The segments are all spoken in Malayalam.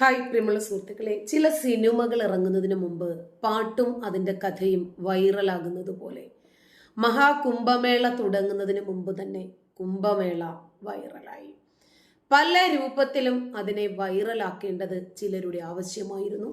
ഹായ് പ്രിയമുള്ള സുഹൃത്തുക്കളെ, ചില സിനിമകൾ ഇറങ്ങുന്നതിന് മുമ്പ് പാട്ടും അതിൻ്റെ കഥയും വൈറലാകുന്നത് പോലെ മഹാകുംഭമേള തുടങ്ങുന്നതിന് മുമ്പ് തന്നെ കുംഭമേള വൈറലായി. പല രൂപത്തിലും അതിനെ വൈറലാക്കേണ്ടത് ചിലരുടെ ആവശ്യമായിരുന്നു.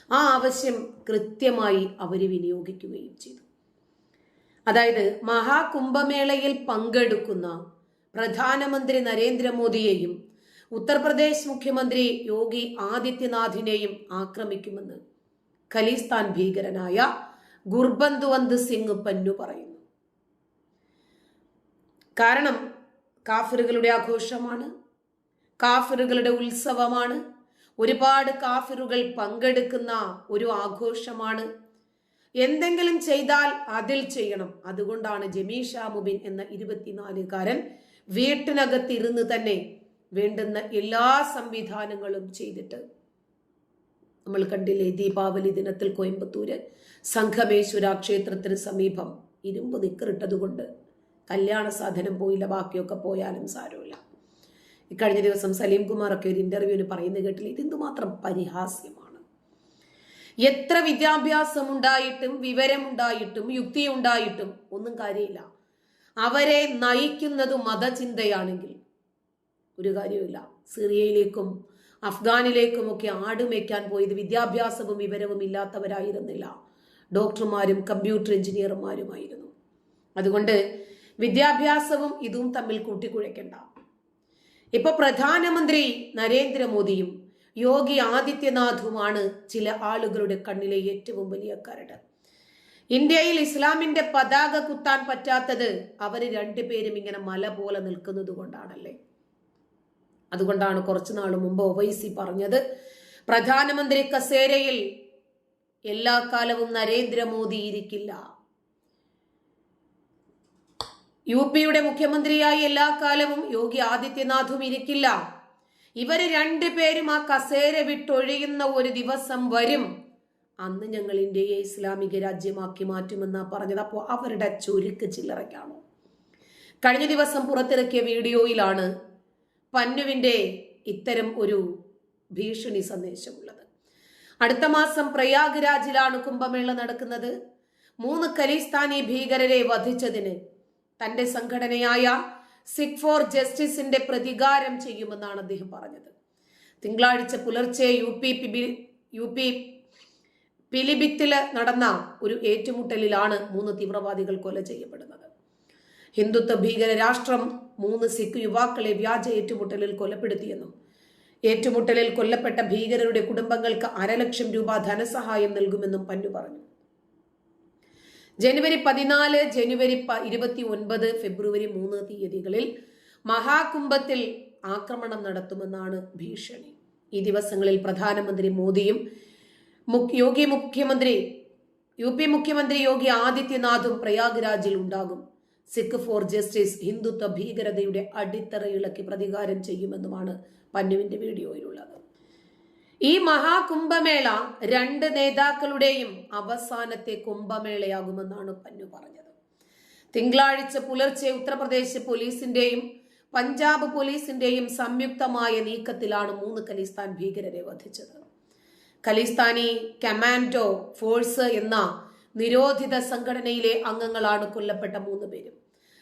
ആ ആവശ്യം കൃത്യമായി അവർ വിനിയോഗിക്കുകയും ചെയ്തു. അതായത് മഹാകുംഭമേളയിൽ പങ്കെടുക്കുന്ന പ്രധാനമന്ത്രി നരേന്ദ്രമോദിയെയും ഉത്തർപ്രദേശ് മുഖ്യമന്ത്രി യോഗി ആദിത്യനാഥിനെയും ആക്രമിക്കുമെന്ന് ഖലിസ്ഥാൻ ഭീകരനായ ഗുർബന്ത്വന്ത് സിംഗ് പന്നു പറയുന്നു. കാരണം കാഫിറുകളുടെ ആഘോഷമാണ്, കാഫിറുകളുടെ ഉത്സവമാണ്, ഒരുപാട് കാഫിറുകൾ പങ്കെടുക്കുന്ന ഒരു ആഘോഷമാണ്. എന്തെങ്കിലും ചെയ്താൽ അതിൽ ചെയ്യണം. അതുകൊണ്ടാണ് ജമീഷ മുബിൻ എന്ന 24-കാരൻ വീട്ടിനകത്തിരുന്ന് തന്നെ വേണ്ടുന്ന എല്ലാ സംവിധാനങ്ങളും ചെയ്തിട്ട്, നമ്മൾ കണ്ടില്ലേ ദീപാവലി ദിനത്തിൽ കോയമ്പത്തൂര് സംഘമേശ്വര ക്ഷേത്രത്തിന് സമീപം ഇരുമ്പ് നിക്കറിട്ടത് കൊണ്ട് കല്യാണ സാധനം പോയില്ല, ബാക്കിയൊക്കെ പോയാലും സാരമില്ല. ഇക്കഴിഞ്ഞ ദിവസം സലീം കുമാറൊക്കെ ഒരു ഇന്റർവ്യൂവിന് പറയുന്നത് കേട്ടില്ല. ഇതെന്തുമാത്രം പരിഹാസ്യമാണ്. എത്ര വിദ്യാഭ്യാസം ഉണ്ടായിട്ടും വിവരമുണ്ടായിട്ടും യുക്തിയുണ്ടായിട്ടും ഒന്നും കാര്യമില്ല. അവരെ നയിക്കുന്നത് മതചിന്തയാണെങ്കിൽ ഒരു കാര്യമില്ല. സിറിയയിലേക്കും അഫ്ഗാനിലേക്കും ഒക്കെ ആടുമേക്കാൻ പോയത് വിദ്യാഭ്യാസവും വിവരവും ഇല്ലാത്തവരായിരുന്നില്ല, ഡോക്ടർമാരും കമ്പ്യൂട്ടർ എഞ്ചിനീയർമാരുമായിരുന്നു. അതുകൊണ്ട് വിദ്യാഭ്യാസവും ഇതും തമ്മിൽ കൂട്ടിക്കുഴയ്ക്കണ്ട. ഇപ്പൊ പ്രധാനമന്ത്രി നരേന്ദ്രമോദിയും യോഗി ആദിത്യനാഥുമാണ് ചില ആളുകളുടെ കണ്ണിലെ ഏറ്റവും വലിയ കരട്. ഇന്ത്യയിൽ ഇസ്ലാമിന്റെ പതാക കുത്താൻ പറ്റാത്തത് അവര് രണ്ടുപേരും ഇങ്ങനെ മല പോലെ നിൽക്കുന്നത് കൊണ്ടാണല്ലേ. അതുകൊണ്ടാണ് കുറച്ചു നാൾ മുമ്പ് ഒവൈസി പറഞ്ഞത്, പ്രധാനമന്ത്രി കസേരയിൽ എല്ലാ കാലവും നരേന്ദ്രമോദി ഇരിക്കില്ല. യുപിയുടെ മുഖ്യമന്ത്രിയായി എല്ലാ കാലവും യോഗി ആദിത്യനാഥും ഇരിക്കില്ല. ഇവര് രണ്ടുപേരും ആ കസേര വിട്ടൊഴിയുന്ന ഒരു ദിവസം വരും, അന്ന് ഞങ്ങൾ ഇന്ത്യയെ ഇസ്ലാമിക രാജ്യമാക്കി മാറ്റുമെന്നാ പറഞ്ഞത്. അപ്പോൾ അവരുടെ ചുരുക്ക് ചില്ലറയ്ക്കാണോ? കഴിഞ്ഞ ദിവസം പുറത്തിറക്കിയ വീഡിയോയിലാണ് പന്നുവിന്റെ ഇത്തരം ഒരു ഭീഷണി സന്ദേശമുള്ളത്. അടുത്ത മാസം പ്രയാഗ്രാജിലാണ് കുംഭമേള നടക്കുന്നത്. 3 ഖലിസ്ഥാനി ഭീകരരെ വധിച്ചതിന് തന്റെ സംഘടനയായ സിഖ് ഫോർ ജസ്റ്റിസിന്റെ പ്രതികാരം ചെയ്യുമെന്നാണ് അദ്ദേഹം പറഞ്ഞത്. തിങ്കളാഴ്ച പുലർച്ചെ യു പി പിലിഭിത്തില് നടന്ന ഒരു ഏറ്റുമുട്ടലിലാണ് 3 തീവ്രവാദികൾ കൊല ചെയ്യപ്പെടുന്നത്. ഹിന്ദുത്വ ഭീകര രാഷ്ട്രം 3 സിഖ് യുവാക്കളെ വ്യാജ ഏറ്റുമുട്ടലിൽ കൊലപ്പെടുത്തിയെന്നും ഏറ്റുമുട്ടലിൽ കൊല്ലപ്പെട്ട ഭീകരരുടെ കുടുംബങ്ങൾക്ക് 1.5 ലക്ഷം രൂപ ധനസഹായം നൽകുമെന്നും പന്നു പറഞ്ഞു. ജനുവരി 14, ജനുവരി 29, ഫെബ്രുവരി 3 തീയതികളിൽ മഹാകുംഭത്തിൽ ആക്രമണം നടത്തുമെന്നാണ് ഭീഷണി. ഈ ദിവസങ്ങളിൽ പ്രധാനമന്ത്രി മോദിയും യു പി മുഖ്യമന്ത്രി യോഗി ആദിത്യനാഥും പ്രയാഗ്രാജിൽ ഉണ്ടാകും. സിഖ് ഫോർ ജസ്റ്റിസ് ഹിന്ദുത്വ ഭീകരതയുടെ അടിത്തറ ഇളക്കി പ്രതികാരം ചെയ്യുമെന്നുമാണ് പന്നുവിന്റെ വീഡിയോയിലുള്ളത്. ഈ മഹാകുംഭമേള 2 നേതാക്കളുടെയും അവസാനത്തെ കുംഭമേളയാകുമെന്നാണ് പന്നു പറഞ്ഞത്. തിങ്കളാഴ്ച പുലർച്ചെ ഉത്തർപ്രദേശ് പോലീസിന്റെയും പഞ്ചാബ് പോലീസിന്റെയും സംയുക്തമായ നീക്കത്തിലാണ് 3 ഖലിസ്ഥാൻ ഭീകരരെ വധിച്ചത്. ഖലിസ്ഥാനി കമാൻഡോ ഫോഴ്സ് എന്ന നിരോധിത സംഘടനയിലെ അംഗങ്ങളാണ് കൊല്ലപ്പെട്ട 3 പേരും.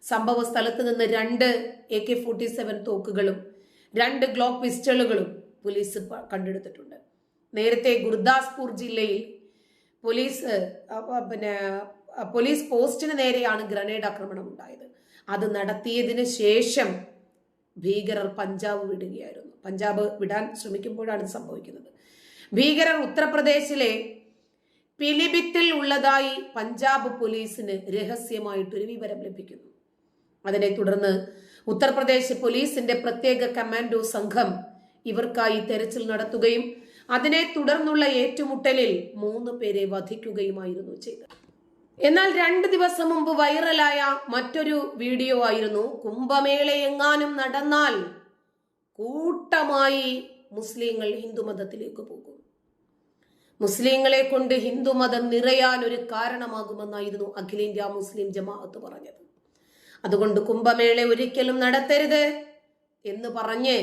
സംഭവ സ്ഥലത്ത് നിന്ന് 2 AK-47 തോക്കുകളും 2 ഗ്ലോക്ക് പിസ്റ്റളുകളും പോലീസ് കണ്ടെടുത്തിട്ടുണ്ട്. നേരത്തെ ഗുർദാസ്പൂർ ജില്ലയിൽ പോലീസ് പോസ്റ്റിന് നേരെയാണ് ഗ്രനേഡ് ആക്രമണം ഉണ്ടായത്. അത് നടത്തിയതിന് ശേഷം ഭീകരർ പഞ്ചാബ് വിടുകയായിരുന്നു. പഞ്ചാബ് വിടാൻ ശ്രമിക്കുമ്പോഴാണ് സംഭവിക്കുന്നത്. ഭീകരർ ഉത്തർപ്രദേശിലെ പിലിഭിത്തിൽ ഉള്ളതായി പഞ്ചാബ് പോലീസിന് രഹസ്യമായിട്ടൊരു വിവരം ലഭിക്കുന്നു. അതിനെ തുടർന്ന് ഉത്തർപ്രദേശ് പോലീസിന്റെ പ്രത്യേക കമാൻഡോ സംഘം ഇവർക്കായി തെരച്ചിൽ നടത്തുകയും അതിനെ തുടർന്നുള്ള ഏറ്റുമുട്ടലിൽ 3 പേരെ വധിക്കുകയുമായിരുന്നു ചെയ്തത്. എന്നാൽ 2 ദിവസം മുമ്പ് വൈറലായ മറ്റൊരു വീഡിയോ ആയിരുന്നു, കുംഭമേള എങ്ങാനും നടന്നാൽ കൂട്ടമായി മുസ്ലിങ്ങൾ ഹിന്ദുമതത്തിലേക്ക് പോകും, മുസ്ലിങ്ങളെ കൊണ്ട് ഹിന്ദുമതം നിറയാൻ ഒരു കാരണമാകുമെന്നായിരുന്നു അഖിലേന്ത്യാ മുസ്ലിം ജമാഅത്ത് പറഞ്ഞത്. അതുകൊണ്ട് കുംഭമേള ഒരിക്കലും നടത്തരുത് എന്ന് പറഞ്ഞ്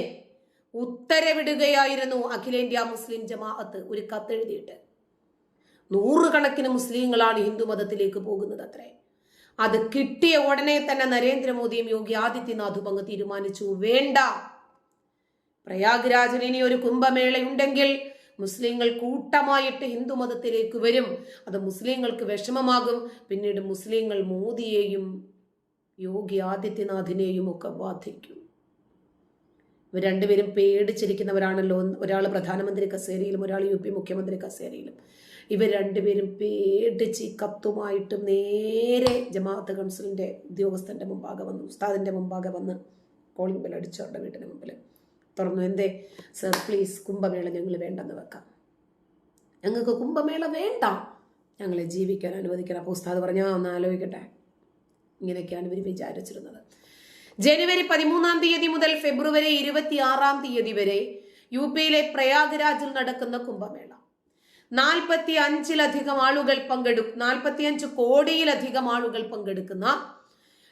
ഉത്തരവിടുകയായിരുന്നു അഖിലേന്ത്യാ മുസ്ലിം ജമാഅത്ത് ഒരു കത്തെഴുതിയിട്ട്. 100 കണക്കിന് മുസ്ലിങ്ങളാണ് ഹിന്ദു മതത്തിലേക്ക് പോകുന്നത് അത്രേ. അത് കിട്ടിയ ഉടനെ തന്നെ നരേന്ദ്രമോദിയും യോഗി ആദിത്യനാഥും അങ്ങ് തീരുമാനിച്ചു, വേണ്ട, പ്രയാഗ്രാജിൽ ഇനി ഒരു കുംഭമേളയുണ്ടെങ്കിൽ മുസ്ലിങ്ങൾ കൂട്ടമായിട്ട് ഹിന്ദു മതത്തിലേക്ക് വരും. അത് മുസ്ലിങ്ങൾക്ക് വിഷമമാകും. പിന്നീട് മുസ്ലിങ്ങൾ മോദിയെയും യോഗി ആദിത്യനാഥിനെയും ഒക്കെ ബാധിക്കും. ഇവർ രണ്ടുപേരും പേടിച്ചിരിക്കുന്നവരാണല്ലോ. ഒരാൾ പ്രധാനമന്ത്രി കസേരയിലും ഒരാൾ UP മുഖ്യമന്ത്രി കസേരയിലും. ഇവർ രണ്ടുപേരും പേടിച്ച് കത്തുമായിട്ട് നേരെ ജമാഅത്ത് കൗൺസിലിന്റെ ഉദ്യോഗസ്ഥന്റെ മുമ്പാകെ വന്നു, ഉസ്താദിന്റെ മുമ്പാകെ വന്ന് കോളിംഗ് ബെൽ അടിച്ചു. അവരുടെ വീട്ടിന് മുമ്പിൽ തുറന്നു. എന്തേ സർ, പ്ലീസ് കുംഭമേള ഞങ്ങൾ വേണ്ടെന്ന് വെക്കാം, ഞങ്ങൾക്ക് കുംഭമേള വേണ്ട, ഞങ്ങളെ ജീവിക്കാൻ അനുവദിക്കണം. അപ്പോൾ ഉസ്താദ് പറഞ്ഞാൽ ഒന്ന് ആലോചിക്കട്ടെ. ഇങ്ങനെയൊക്കെയാണ് ഇവർ വിചാരിച്ചിരുന്നത്. ജനുവരി 13 മുതൽ ഫെബ്രുവരി 26 വരെ UPയിലെ പ്രയാഗ്രാജിൽ നടക്കുന്ന കുംഭമേള 45 കോടിയിലധികം ആളുകൾ പങ്കെടുക്കുന്ന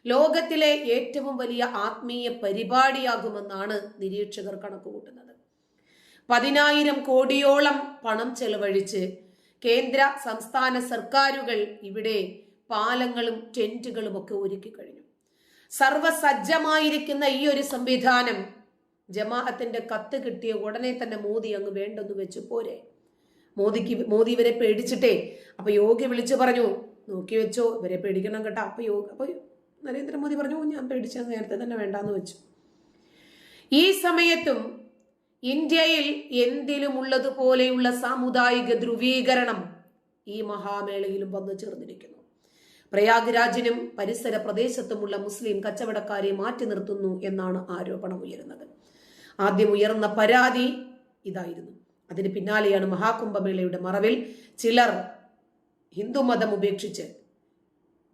ലോകത്തിലെ ഏറ്റവും വലിയ ആത്മീയ പരിപാടിയാകുമെന്നാണ് നിരീക്ഷകർ കണക്കുകൂട്ടുന്നത്. 10,000 കോടിയോളം പണം ചെലവഴിച്ച് കേന്ദ്ര സംസ്ഥാന സർക്കാരുകൾ ഇവിടെ പാലങ്ങളും ടെന്റുകളും ഒക്കെ ഒരുക്കി കഴിഞ്ഞു. സർവസജ്ജമായിരിക്കുന്ന ഈ ഒരു സംവിധാനം ജമാഅത്തിന്റെ കത്ത് കിട്ടിയ ഉടനെ തന്നെ മോദി അങ്ങ് വേണ്ടെന്ന് വെച്ചു പോരെ. മോദി ഇവരെ പേടിച്ചിട്ടേ. അപ്പൊ യോഗി വിളിച്ചു പറഞ്ഞു, നോക്കി വെച്ചോ, ഇവരെ പേടിക്കണം കേട്ടോ. അപ്പൊ നരേന്ദ്രമോദി പറഞ്ഞു, ഞാൻ പേടിച്ചത് നേരത്തെ തന്നെ വേണ്ടാന്ന് വെച്ചു. ഈ സമയത്തും ഇന്ത്യയിൽ എന്തിലും ഉള്ളതുപോലെയുള്ള സാമുദായിക ധ്രുവീകരണം ഈ മഹാമേളയിലും വന്നു ചേർന്നിരിക്കുന്നു. പ്രയാഗ്രാജിനും പരിസര പ്രദേശത്തുമുള്ള മുസ്ലിം കച്ചവടക്കാരെ മാറ്റി നിർത്തുന്നു എന്നാണ് ആരോപണം ഉയരുന്നത്. ആദ്യം ഉയർന്ന പരാതി ഇതായിരുന്നു. അതിന് പിന്നാലെയാണ് മഹാകുംഭമേളയുടെ മറവിൽ ചിലർ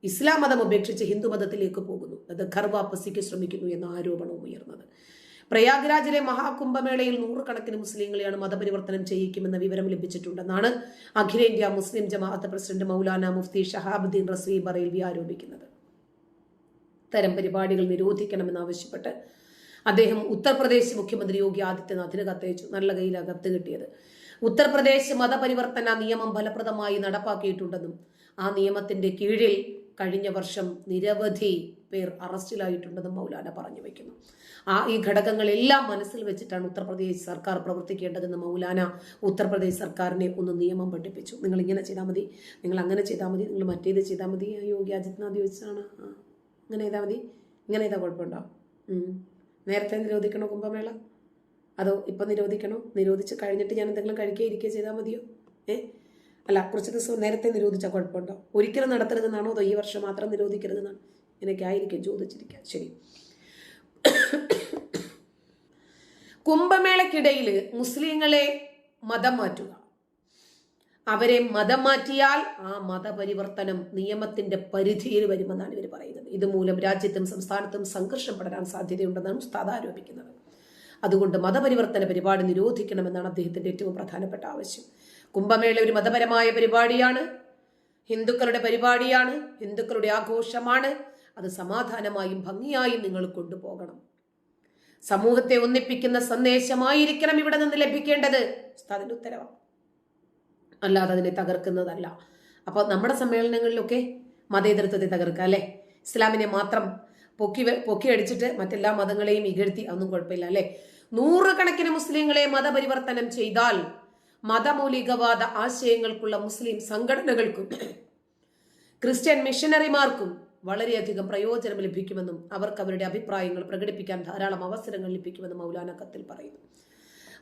ഇസ്ലാം മതം ഉപേക്ഷിച്ച് ഹിന്ദുമതത്തിലേക്ക് പോകുന്നു, അത് ഘർ വാപ്പസിക്ക് ശ്രമിക്കുന്നു എന്ന ആരോപണവും ഉയർന്നത്. പ്രയാഗ്രാജിലെ മഹാകുംഭമേളയിൽ 100 കണക്കിന് മുസ്ലിങ്ങളെയാണ് മതപരിവർത്തനം ചെയ്യിക്കുമെന്ന വിവരം ലഭിച്ചിട്ടുണ്ടെന്നാണ് അഖിലേന്ത്യാ മുസ്ലിം ജമാഅത്ത് പ്രസിഡന്റ് മൗലാന മുഫ്തി ഷഹാബുദ്ദീൻ റസ്വി ബറേൽവി ആരോപിക്കുന്നത്. ഇത്തരം പരിപാടികൾ നിരോധിക്കണമെന്നാവശ്യപ്പെട്ട് അദ്ദേഹം ഉത്തർപ്രദേശ് മുഖ്യമന്ത്രി യോഗി ആദിത്യനാഥിന് കത്തയച്ചു. നല്ല കയ്യിലാണ് കത്ത് കിട്ടിയത്. ഉത്തർപ്രദേശ് മതപരിവർത്തന നിയമം ഫലപ്രദമായി നടപ്പാക്കിയിട്ടുണ്ടെന്നും ആ നിയമത്തിന്റെ കീഴിൽ കഴിഞ്ഞ വർഷം നിരവധി പേർ അറസ്റ്റിലായിട്ടുണ്ടെന്നും മൗലാന പറഞ്ഞു വയ്ക്കുന്നു. ഈ ഘടകങ്ങളെല്ലാം മനസ്സിൽ വെച്ചിട്ടാണ് ഉത്തർപ്രദേശ് സർക്കാർ പ്രവർത്തിക്കേണ്ടതെന്ന് മൗലാന ഉത്തർപ്രദേശ് സർക്കാരിനെ ഒന്ന് നിയമം പഠിപ്പിച്ചു. നിങ്ങൾ ഇങ്ങനെ ചെയ്താൽ മതി, നിങ്ങൾ അങ്ങനെ ചെയ്താൽ മതി, നിങ്ങൾ മറ്റേത് ചെയ്താൽ മതി. യോഗി ആദിത്യനാഥ് ചോദിച്ചാണ്, ഇങ്ങനെ ചെയ്താൽ മതി, ഇങ്ങനെ ചെയ്താൽ കുഴപ്പമുണ്ടോ? നേരത്തെ നിരോധിക്കണോ കുംഭമേള? അതോ ഇപ്പം നിരോധിക്കണോ? നിരോധിച്ച് കഴിഞ്ഞിട്ട് ഞാൻ എന്തെങ്കിലും കഴിക്കുക ചെയ്താൽ മതിയോ? അല്ല, കുറച്ച് ദിവസം നേരത്തെ നിരോധിച്ചാൽ കുഴപ്പമുണ്ടോ? ഒരിക്കലും നടത്തരുതെന്നാണോ, അതോ ഈ വർഷം മാത്രം നിരോധിക്കരുതെന്നാണ്? ഇങ്ങനെയൊക്കെ ആയിരിക്കും ചോദിച്ചിരിക്കുക. ശരി, കുംഭമേളക്കിടയിൽ മുസ്ലിങ്ങളെ മതം മാറ്റുക, അവരെ മതം മാറ്റിയാൽ ആ മതപരിവർത്തനം നിയമത്തിന്റെ പരിധിയിൽ വരുമെന്നാണ് ഇവർ പറയുന്നത്. ഇതുമൂലം രാജ്യത്തും സംസ്ഥാനത്തും സംഘർഷം പടരാൻ സാധ്യതയുണ്ടെന്നാണ് ഉസ്താദ് ആരോപിക്കുന്നത്. അതുകൊണ്ട് മതപരിവർത്തന പരിപാടി നിരോധിക്കണമെന്നാണ് അദ്ദേഹത്തിന്റെ ഏറ്റവും പ്രധാനപ്പെട്ട ആവശ്യം. കുംഭമേള ഒരു മതപരമായ പരിപാടിയാണ്, ഹിന്ദുക്കളുടെ പരിപാടിയാണ്, ഹിന്ദുക്കളുടെ ആഘോഷമാണ്. അത് സമാധാനമായും ഭംഗിയായും നിങ്ങൾ കൊണ്ടുപോകണം. സമൂഹത്തെ ഒന്നിപ്പിക്കുന്ന സന്ദേശമായിരിക്കണം ഇവിടെ നിന്ന് ലഭിക്കേണ്ടത്. ഉസ്താദിന്റെ ഉത്തരവാണ്, അല്ലാതെ അതിനെ തകർക്കുന്നതല്ല. അപ്പൊ നമ്മുടെ സമ്മേളനങ്ങളിലൊക്കെ മതേതരത്വത്തെ തകർക്കുക, അല്ലെ? ഇസ്ലാമിനെ മാത്രം പൊക്കി അടിച്ചിട്ട് മറ്റെല്ലാ മതങ്ങളെയും ഇകഴ്ത്തി, അതൊന്നും കുഴപ്പമില്ല, അല്ലെ? 100 കണക്കിന് മുസ്ലിങ്ങളെ മതപരിവർത്തനം ചെയ്താൽ മതമൗലികവാദ ആശയങ്ങൾക്കുള്ള മുസ്ലിം സംഘടനകൾക്കും ക്രിസ്ത്യൻ മിഷനറിമാർക്കും വളരെയധികം പ്രയോജനം ലഭിക്കുമെന്നും അവർക്ക് അവരുടെ അഭിപ്രായങ്ങൾ പ്രകടിപ്പിക്കാൻ ധാരാളം അവസരങ്ങൾ ലഭിക്കുമെന്നും മൗലാന കത്തിൽ പറയുന്നു.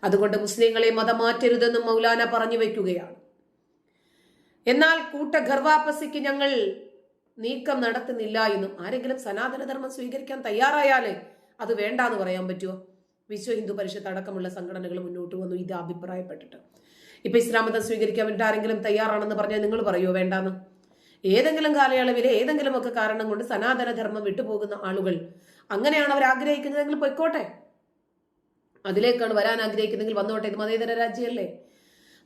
അതുകൊണ്ട് മുസ്ലിങ്ങളെ മതം മാറ്റരുതെന്നും മൗലാന പറഞ്ഞു വയ്ക്കുകയാണ്. എന്നാൽ ഘർവാപ്പസിക്ക് ഞങ്ങൾ നീക്കം നടത്തുന്നില്ല എന്നും, ആരെങ്കിലും സനാതനധർമ്മം സ്വീകരിക്കാൻ തയ്യാറായാലേ അത് വേണ്ടാന്ന് പറയാൻ പറ്റുമോ? വിശ്വ ഹിന്ദു പരിഷത്ത് അടക്കമുള്ള സംഘടനകൾ മുന്നോട്ട് വന്നു ഇത് അഭിപ്രായപ്പെട്ടിട്ട്. ഇപ്പൊ ഇസ്ലാം മതം സ്വീകരിക്കാൻ വേണ്ടി ആരെങ്കിലും തയ്യാറാണെന്ന് പറഞ്ഞാൽ നിങ്ങൾ പറയുമോ വേണ്ടാന്ന്? ഏതെങ്കിലും കാലയളവിൽ ഏതെങ്കിലും ഒക്കെ കാരണം കൊണ്ട് സനാതനധർമ്മം വിട്ടുപോകുന്ന ആളുകൾ അങ്ങനെയാണ് അവർ ആഗ്രഹിക്കുന്നതെങ്കിൽ പൊയ്ക്കോട്ടെ, അതിലേക്കാണ് വരാൻ ആഗ്രഹിക്കുന്നെങ്കിൽ വന്നോട്ടെ. ഇത് മതേതര രാജ്യമല്ലേ?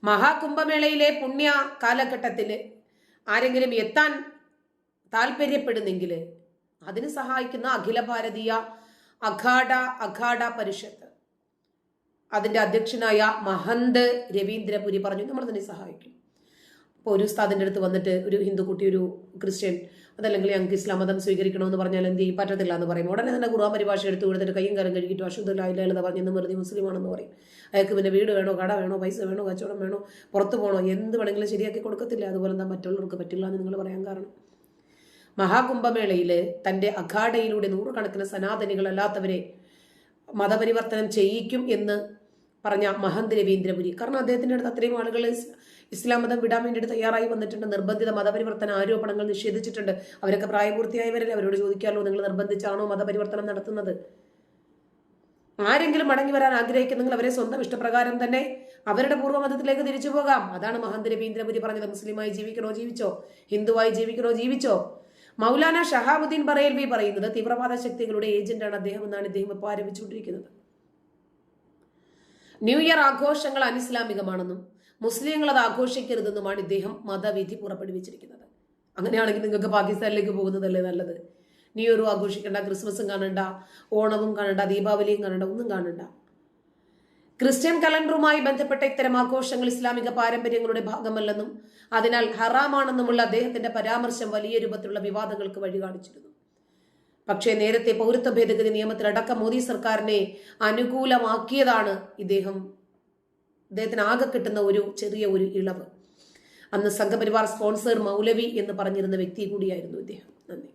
മഹാകുംഭമേളയിലെ പുണ്യ കാലഘട്ടത്തിൽ ആരെങ്കിലും എത്താൻ താല്പര്യപ്പെടുന്നെങ്കിൽ അതിന് സഹായിക്കുന്ന അഖില ഭാരതീയ അഖാഡ പരിഷത്ത്, അതിന്റെ അധ്യക്ഷനായ മഹന്ത് രവീന്ദ്രപുരി പറഞ്ഞു നമ്മൾ തന്നെ സഹായിക്കും. അപ്പോൾ ഒരു ഉസ്താദിന്റെ അടുത്ത് വന്നിട്ട് ഒരു ഹിന്ദു കുട്ടി ഒരു ക്രിസ്ത്യൻ അതല്ലെങ്കിൽ ഞങ്ങൾക്ക് ഇസ്ലാം മതം സ്വീകരിക്കണമെന്ന് പറഞ്ഞാൽ എന്ത് ചെയ്യും? പറ്റത്തില്ല എന്ന് പറയും. ഉടനെ തന്നെ ഖുർആൻ പരിഭാഷ എടുത്ത് കൊടുത്തിട്ട് കയ്യും കാലം കഴുകിയിട്ട് അശുദ്ധമില്ലാന്ന് പറഞ്ഞ് ഇന്ന് വെറുതെ മുസ്ലിമാണെന്ന് പറയും. അയാൾക്ക് പിന്നെ വീട് വേണോ, കട വേണോ, പൈസ വേണോ, കച്ചവടം വേണോ, പുറത്ത് പോകണോ, എന്ത് വേണമെങ്കിലും ശരിയാക്കി കൊടുക്കത്തില്ല. അതുപോലെ എന്താ മറ്റുള്ളവർക്ക് പറ്റില്ല എന്ന് നിങ്ങൾ പറയാൻ കാരണം? മഹാകുംഭമേളയിൽ തന്റെ അഖാഡയിലൂടെ നൂറുകണക്കിന് സനാതനികളല്ലാത്തവരെ മതപരിവർത്തനം ചെയ്യിക്കും എന്ന് പറഞ്ഞ മഹന്ത് രവീന്ദ്രപുരി, കാരണം അദ്ദേഹത്തിന്റെ അടുത്ത് അത്രയും ആളുകൾ ഇസ്ലാം മതം വിടാൻ വേണ്ടിയിട്ട് തയ്യാറായി വന്നിട്ടുണ്ട്. നിർബന്ധിത മതപരിവർത്തന ആരോപണങ്ങൾ നിഷേധിച്ചിട്ടുണ്ട്. അവരൊക്കെ പ്രായപൂർത്തിയായവരല്ലേ, അവരോട് ചോദിക്കാമല്ലോ, നിങ്ങൾ നിർബന്ധിച്ചാണോ മതപരിവർത്തനം നടത്തുന്നത്? ആരെങ്കിലും മടങ്ങി വരാൻ ആഗ്രഹിക്കുന്നെങ്കിൽ അവരെ സ്വന്തം ഇഷ്ടപ്രകാരം തന്നെ അവരുടെ പൂർവ്വമതത്തിലേക്ക് തിരിച്ചു പോകാം. അതാണ് മഹന്ത് രവീന്ദ്രപുരി പറഞ്ഞത്. മുസ്ലിമായി ജീവിക്കണോ ജീവിച്ചോ, ഹിന്ദുവായി ജീവിക്കണോ ജീവിച്ചോ. മൗലാന ഷഹാബുദ്ദീൻ ബറേൽവി പറയുന്നത് തീവ്രവാദ ശക്തികളുടെ ഏജന്റാണ് അദ്ദേഹം എന്നാണ് ഇദ്ദേഹം ഇപ്പോൾ ആരോപിച്ചുകൊണ്ടിരിക്കുന്നത്. ന്യൂ ഇയർ ആഘോഷങ്ങൾ അനിസ്ലാമികമാണെന്നും മുസ്ലിങ്ങൾ അത് ആഘോഷിക്കരുതെന്നുമാണ് ഇദ്ദേഹം മതവിധി പുറപ്പെടുവിച്ചിരിക്കുന്നത്. അങ്ങനെയാണെങ്കിൽ നിങ്ങൾക്ക് പാകിസ്ഥാനിലേക്ക് പോകുന്നതല്ലേ നല്ലത്? ന്യൂ ഇയറും ആഘോഷിക്കേണ്ട, ക്രിസ്മസും കാണണ്ട, ഓണവും കാണണ്ട, ദീപാവലിയും കാണണ്ട, ഒന്നും കാണണ്ട. ക്രിസ്ത്യൻ കലണ്ടറുമായി ബന്ധപ്പെട്ട ഇത്തരം ആഘോഷങ്ങൾ ഇസ്ലാമിക പാരമ്പര്യങ്ങളുടെ ഭാഗമല്ലെന്നും അതിനാൽ ഹറാമാണെന്നുമുള്ള അദ്ദേഹത്തിന്റെ പരാമർശം വലിയ രൂപത്തിലുള്ള വിവാദങ്ങൾക്ക് വഴി കാണിച്ചിരുന്നു. പക്ഷേ നേരത്തെ പൗരത്വ ഭേദഗതി നിയമത്തിലടക്കം മോദി സർക്കാരിനെ അനുകൂലമാക്കിയതാണ് അദ്ദേഹത്തിന് ആകെ കിട്ടുന്ന ഒരു ചെറിയ ഒരു ഇളവ്. അന്ന് സംഘപരിവാർ സ്പോൺസർ മൗലവി എന്ന് പറഞ്ഞിരുന്ന വ്യക്തി കൂടിയായിരുന്നു ഇദ്ദേഹം. നന്ദി.